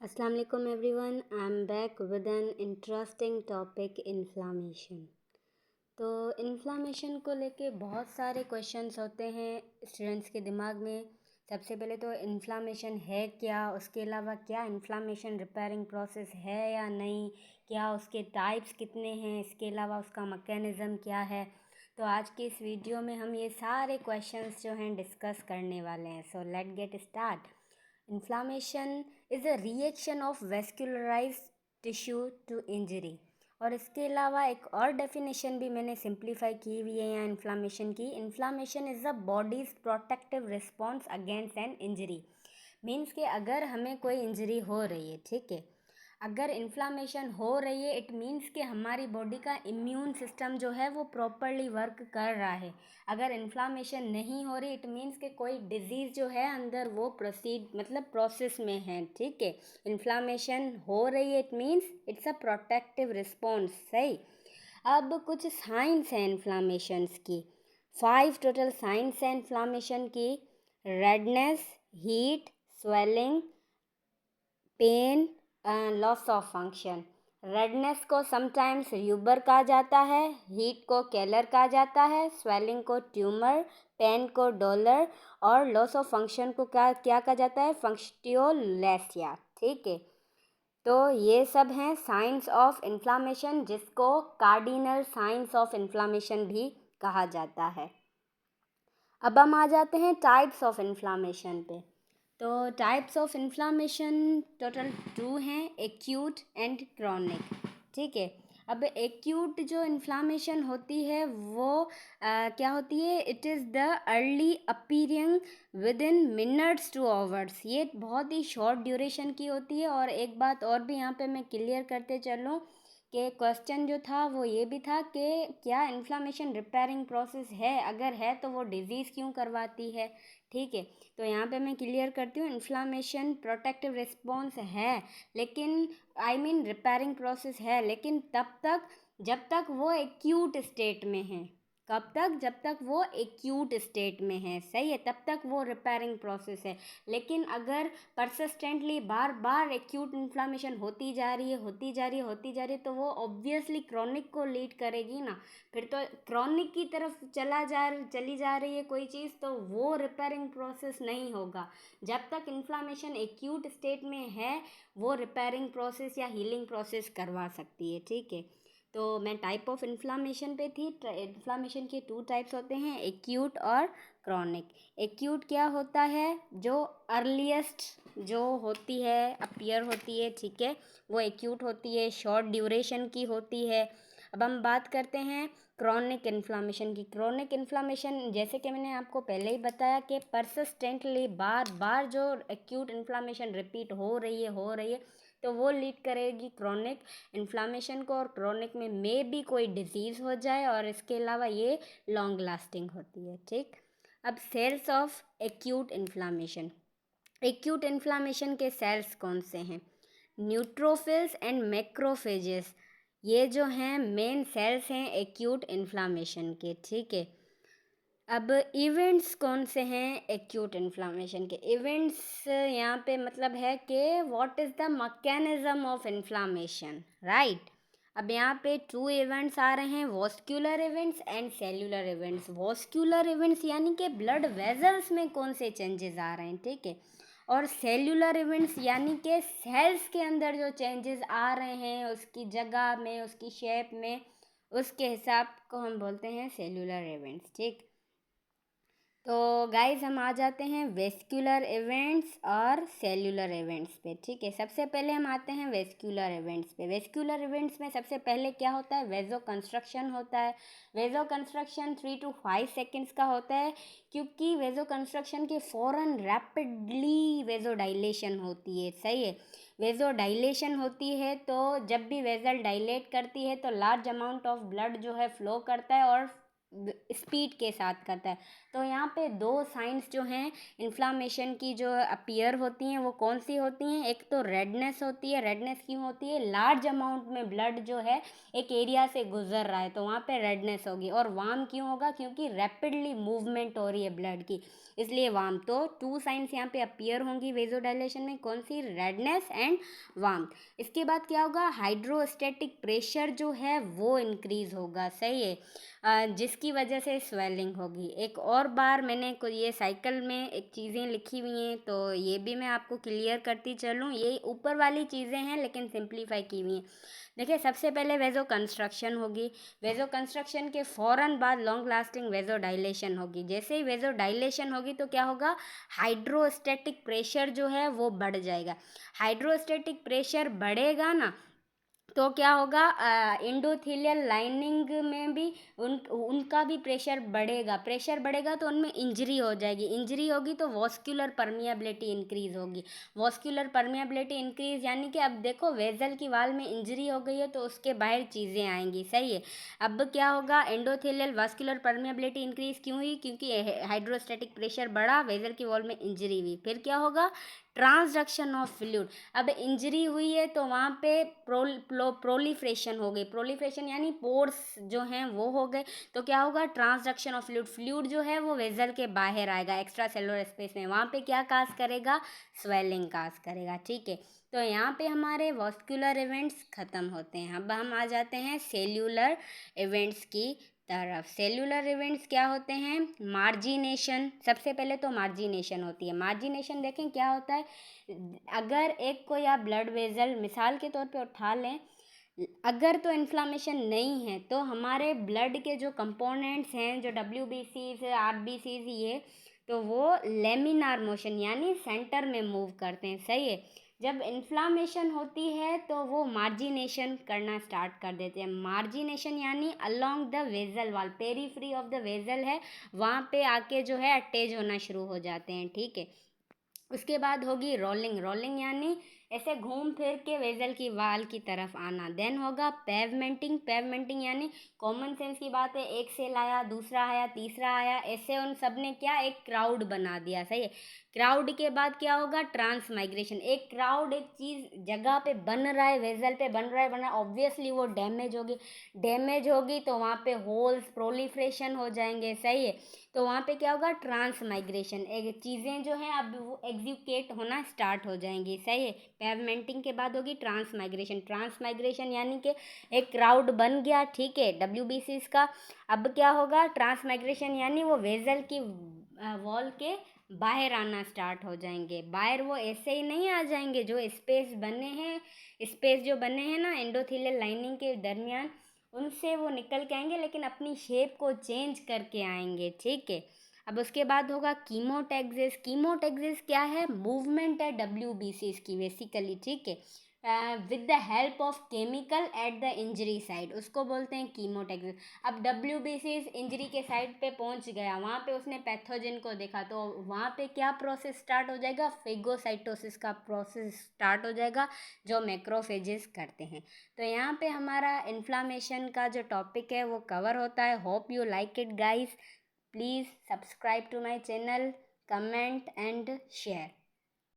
अस्सलाम वालेकुम everyone, I am back with an interesting topic inflammation. तो इन्फ्लामेशन को लेके बहुत सारे क्वेश्चंस होते हैं स्टूडेंट्स के दिमाग में। सबसे पहले तो इन्फ्लामेशन है क्या, उसके अलावा क्या इन्फ्लामेशन रिपेयरिंग प्रोसेस है या नहीं, क्या उसके टाइप्स कितने हैं, इसके अलावा उसका मैकेनिज़्म क्या है। तो आज के इस वीडियो में हम ये सारे क्वेश्चंस जो हैं डिस्कस करने वाले हैं। So let get start. Inflammation is a reaction of vascularized tissue to injury. और इसके अलावा एक और डेफिनेशन भी मैंने सिंप्लीफाई की हुई है यहाँ इन्फ्लामेशन की। Inflammation is a bodies protective response against an injury. Means कि अगर हमें कोई इंजरी हो रही है, ठीक है, अगर इन्फ्लामेशन हो रही है इट मीन्स कि हमारी बॉडी का इम्यून सिस्टम जो है वो प्रॉपरली वर्क कर रहा है। अगर इन्फ्लामेशन नहीं हो रही इट मीन्स कि कोई डिजीज़ जो है अंदर वो प्रोसीड मतलब प्रोसेस में है, ठीक है। इन्फ्लामेशन हो रही है it means it's a protective response, सही। अब कुछ साइंस हैं इन्फ्लामेशंस की, 5 टोटल साइंस हैं इन्फ्लामेशन की। Redness, heat, swelling, pain, loss of function. Redness को समटाइम्स र्यूबर कहा जाता है, हीट को केलर कहा जाता है, स्वेलिंग को ट्यूमर, पेन को डॉलर और लॉस ऑफ फंक्शन को क्या कहा जाता है, फंक्शटियोलेसिया, ठीक है। तो ये सब हैं साइंस ऑफ इन्फ्लामेशन, जिसको कार्डिनल साइंस ऑफ इन्फ्लामेशन भी कहा जाता है। अब हम आ जाते हैं टाइप्स ऑफ इन्फ्लामेशन पे। तो टाइप्स ऑफ इन्फ्लामेशन टोटल 2 हैं, एक्यूट एंड क्रॉनिक, ठीक है। अब एक्यूट जो इन्फ्लामेशन होती है वो क्या होती है, it is the early appearing with in minutes two hours. ये बहुत ही शॉर्ट ड्यूरेशन की होती है। और एक बात और भी यहाँ पे मैं क्लियर करते चलूँ कि क्वेश्चन जो था वो ये भी था कि क्या इन्फ्लामेशन रिपेयरिंग प्रोसेस है, अगर है तो वो डिज़ीज़ क्यों करवाती है, ठीक है। तो यहाँ पे मैं क्लियर करती हूँ, इन्फ्लामेशन प्रोटेक्टिव रिस्पॉन्स है, लेकिन आई मीन रिपेयरिंग प्रोसेस है, लेकिन तब तक जब तक वो एक्यूट स्टेट में है। कब तक, जब तक वो एक्यूट स्टेट में है, सही है, तब तक वो रिपेयरिंग प्रोसेस है। लेकिन अगर परसिस्टेंटली बार बार एक्यूट इन्फ्लामेशन होती जा रही है होती जा रही है होती जा रही है तो वो ऑब्वियसली क्रॉनिक को लीड करेगी ना। फिर तो क्रॉनिक की तरफ चली जा रही है कोई चीज़, तो वो रिपेयरिंग प्रोसेस नहीं होगा। जब तक इन्फ्लामेशन एक्यूट स्टेट में है वो रिपेयरिंग प्रोसेस या हीलिंग प्रोसेस करवा सकती है, ठीक है। तो मैं टाइप ऑफ इन्फ्लामेशन पे थी। इन्फ्लामेशन के 2 टाइप्स होते हैं, एक्यूट और क्रॉनिक। एक्यूट क्या होता है, जो अर्लीस्ट जो होती है अपीयर होती है, ठीक है, वो एक्यूट होती है, शॉर्ट ड्यूरेशन की होती है। अब हम बात करते हैं क्रॉनिक इन्फ्लामेशन की। क्रॉनिक इन्फ्लामेशन जैसे कि मैंने आपको पहले ही बताया कि परसिस्टेंटली बार बार जो एक्यूट इन्फ्लामेशन रिपीट हो रही है तो वो लीड करेगी क्रॉनिक इन्फ्लामेशन को। और क्रॉनिक में मे भी कोई डिजीज़ हो जाए और इसके अलावा ये लॉन्ग लास्टिंग होती है, ठीक। अब cells of acute inflammation. Acute inflammation के सेल्स कौन से हैं, न्यूट्रोफिल्स एंड मैक्रोफेजेस, ये जो हैं मेन सेल्स हैं एक्यूट इन्फ्लामेशन के, ठीक है। अब इवेंट्स कौन से हैं एक्यूट इन्फ्लामेशन के। इवेंट्स यहाँ पे मतलब है कि what is the mechanism of inflammation, right. अब यहाँ पे 2 इवेंट्स आ रहे हैं, vascular events and cellular events. Vascular events यानी कि ब्लड वेजल्स में कौन से चेंजेस आ रहे हैं, ठीक है। और सेल्यूलर इवेंट्स यानी कि सेल्स के अंदर जो चेंजेस आ रहे हैं उसकी जगह में, उसकी शेप में, उसके हिसाब को हम बोलते हैं सेल्यूलर इवेंट्स, ठीक। तो गाइस हम आ जाते हैं वेस्क्यूलर इवेंट्स और सेल्यूलर इवेंट्स पे, ठीक है। सबसे पहले हम आते हैं वेस्क्यूलर इवेंट्स पे। वेस्क्यूलर इवेंट्स में सबसे पहले क्या होता है, वेजो कंस्ट्रक्शन होता है। वेजो कंस्ट्रक्शन 3 to 5 सेकेंड्स का होता है, क्योंकि वेजो कंस्ट्रक्शन के फ़ौरन रैपिडली वेजो डायलेशन होती है, सही है। वेजो डायलेशन होती है तो जब भी वेजल डायलेट करती है तो लार्ज अमाउंट ऑफ ब्लड जो है फ्लो करता है और स्पीड के साथ करता है। तो यहाँ पे दो साइंस जो हैं इन्फ्लामेशन की जो अपीयर होती हैं वो कौन सी होती हैं, एक तो रेडनेस होती है। रेडनेस क्यों होती है, लार्ज अमाउंट में ब्लड जो है एक एरिया से गुजर रहा है तो वहाँ पे रेडनेस होगी। और वार्म क्यों होगा, क्योंकि रैपिडली मूवमेंट हो रही है ब्लड की, इसलिए वार्म। तो टू साइंस यहाँ पे अपीयर होंगी वेजोडाइलेशन में, कौन सी, रेडनेस एंड वार्म। इसके बाद क्या होगा, हाइड्रोस्टैटिक प्रेशर जो है वो इंक्रीज होगा, सही है, जिसकी वजह से स्वेलिंग होगी। एक और बार मैंने ये साइकिल में एक चीज़ें लिखी हुई हैं तो ये भी मैं आपको क्लियर करती चलूँ। ये ऊपर वाली चीज़ें हैं लेकिन सिंप्लीफाई की हुई हैं। देखिए, सबसे पहले वेजो कंस्ट्रक्शन होगी। वेजो कंस्ट्रक्शन के फ़ौरन बाद लॉन्ग लास्टिंग वेजो डायलेशन होगी। जैसे ही वेजो डायलेशन होगी तो क्या होगा, हाइड्रोस्टैटिक प्रेशर जो है वो बढ़ जाएगा। हाइड्रोस्टैटिक प्रेशर बढ़ेगा ना तो क्या होगा, एंडोथेलियल लाइनिंग में भी उनका भी प्रेशर बढ़ेगा। प्रेशर बढ़ेगा तो उनमें इंजरी हो जाएगी। इंजरी होगी तो वॉस्कुलर परमिएबिलिटी इंक्रीज होगी। वॉस्कुलर परमिएबिलिटी इंक्रीज यानी कि अब देखो वेजल की वाल में इंजरी हो गई है तो उसके बाहर चीज़ें आएंगी, सही है। अब क्या होगा, एंडोथेलियल वास्कुलर परमिएबिलिटी इंक्रीज क्यों हुई, क्योंकि हाइड्रोस्टैटिक प्रेशर बढ़ा, वेजल की वॉल में इंजरी हुई। फिर क्या होगा, ट्रांसडक्शन ऑफ फ्लूइड। अब इंजरी हुई है तो वहाँ पे प्रोलिफ्रेशन हो गई। प्रोलिफ्रेशन यानी पोर्स जो हैं वो हो गए तो क्या होगा, ट्रांसडक्शन ऑफ फ्लूइड। फ्लूइड जो है वो वेजल के बाहर आएगा एक्स्ट्रा सेलुलर स्पेस में, वहाँ पे क्या काज करेगा, स्वेलिंग काज करेगा, ठीक है। तो यहाँ पे हमारे वॉस्कुलर इवेंट्स ख़त्म होते हैं। अब हम आ जाते हैं सेल्यूलर इवेंट्स की तरफ। सेल्यूलर इवेंट्स क्या होते हैं, मार्जिनेशन। सबसे पहले तो मार्जिनेशन होती है। मार्जिनेशन देखें क्या होता है, अगर एक को या ब्लड वेजल मिसाल के तौर पे उठा लें, अगर तो इन्फ्लामेशन नहीं है तो हमारे ब्लड के जो कंपोनेंट्स हैं, जो WBCs RBCs, ये तो वो लेमिनार मोशन यानी सेंटर में मूव करते हैं, सही है। जब इन्फ्लामेशन होती है तो वो मार्जिनेशन करना स्टार्ट कर देते हैं। मार्जिनेशन यानी अलोंग द वेजल वाल, पेरीफ्री ऑफ द वेजल है वहाँ पे आके जो है अटैच होना शुरू हो जाते हैं, ठीक है। उसके बाद होगी रोलिंग। रोलिंग यानी ऐसे घूम फिर के वेजल की वाल की तरफ आना। देन होगा पेवमेंटिंग। पेवमेंटिंग यानी कॉमन सेंस की बात है, एक सेल आया, दूसरा आया, तीसरा आया, ऐसे उन सब ने क्या, एक क्राउड बना दिया, सही है। क्राउड के बाद क्या होगा, ट्रांसमाइग्रेशन। एक क्राउड, एक चीज़ जगह पे बन रहा है, वेजल पे बन रहा है, ऑब्वियसली वो डैमेज होगी। डैमेज होगी तो वहाँ पे होल्स, प्रोलिफ्रेशन हो जाएंगे, सही है। तो वहाँ पे क्या होगा, ट्रांसमाइग्रेशन। एक चीज़ें जो हैं अब वो एग्जीक्यूट होना स्टार्ट हो जाएंगी, सही है। पेवमेंटिंग के बाद होगी ट्रांसमाइग्रेशन। ट्रांसमाइग्रेशन यानी कि एक क्राउड बन गया, ठीक है, WBCs का। अब क्या होगा, ट्रांसमाइग्रेशन यानी वो वेजल की वॉल के बाहर आना स्टार्ट हो जाएंगे। बाहर वो ऐसे ही नहीं आ जाएंगे, जो स्पेस बने हैं, स्पेस जो बने हैं ना एंडोथेलियल लाइनिंग के दरमियान, उनसे वो निकल के आएंगे लेकिन अपनी शेप को चेंज करके आएंगे, ठीक है। अब उसके बाद होगा कीमोटैक्सिस। कीमोटैक्सिस क्या है, मूवमेंट है WBCs की बेसिकली, ठीक है, with the help of chemical at the injury side, उसको बोलते हैं कीमोटैक्सिस। अब WBCs इंजरी के साइड पे पहुंच गया, वहाँ पे उसने पैथोजन को देखा तो वहाँ पे क्या प्रोसेस स्टार्ट हो जाएगा, फेगोसाइटोसिस का प्रोसेस स्टार्ट हो जाएगा, जो मैक्रोफेजेस करते हैं। तो यहाँ पे हमारा इन्फ्लामेशन का जो टॉपिक है वो कवर होता है। Hope you like it guys. Please subscribe to my channel, comment and share.